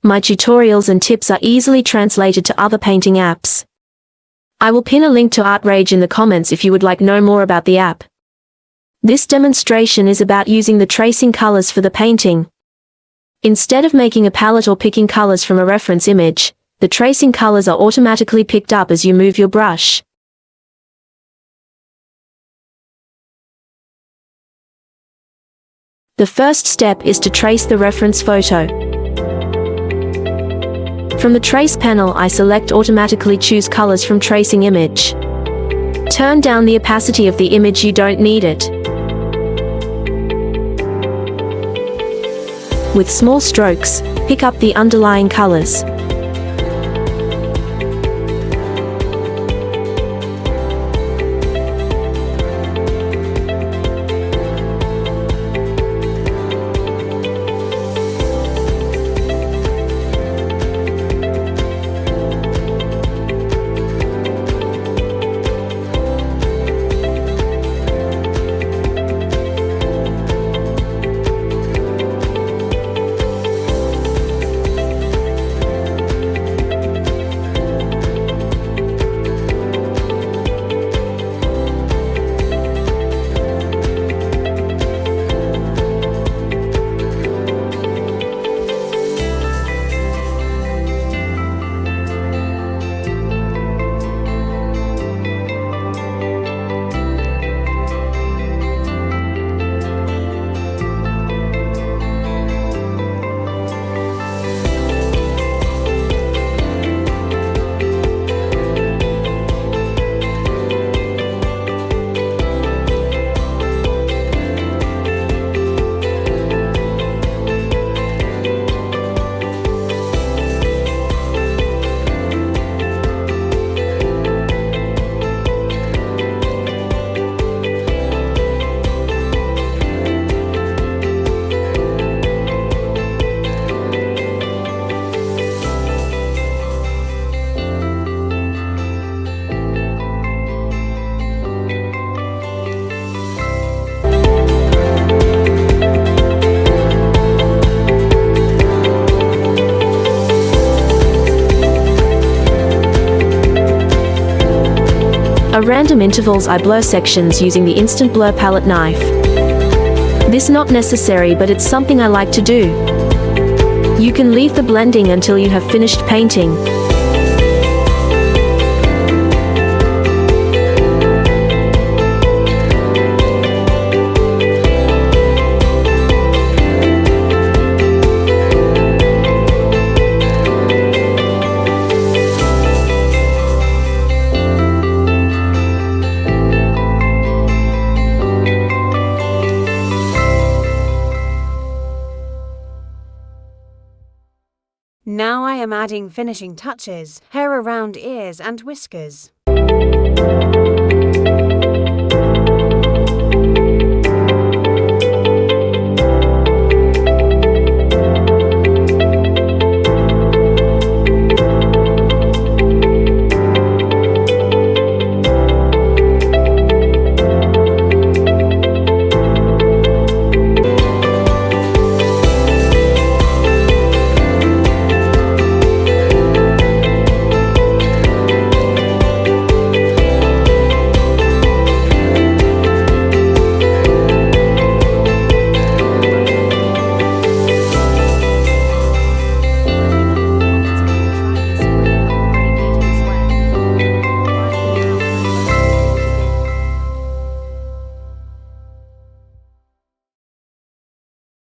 My tutorials and tips are easily translated to other painting apps. I will pin a link to ArtRage in the comments if you would like to know more about the app. This demonstration is about using the tracing colors for the painting. Instead of making a palette or picking colors from a reference image, the tracing colors are automatically picked up as you move your brush. The first step is to trace the reference photo. From the Trace panel, I select Automatically Choose Colors from Tracing Image. Turn down the opacity of the image, you don't need it. With small strokes, pick up the underlying colors. At random intervals I blur sections using the Instant Blur palette knife. This not necessary, but it's something I like to do. You can leave the blending until you have finished painting. Now I am adding finishing touches, hair around ears and whiskers.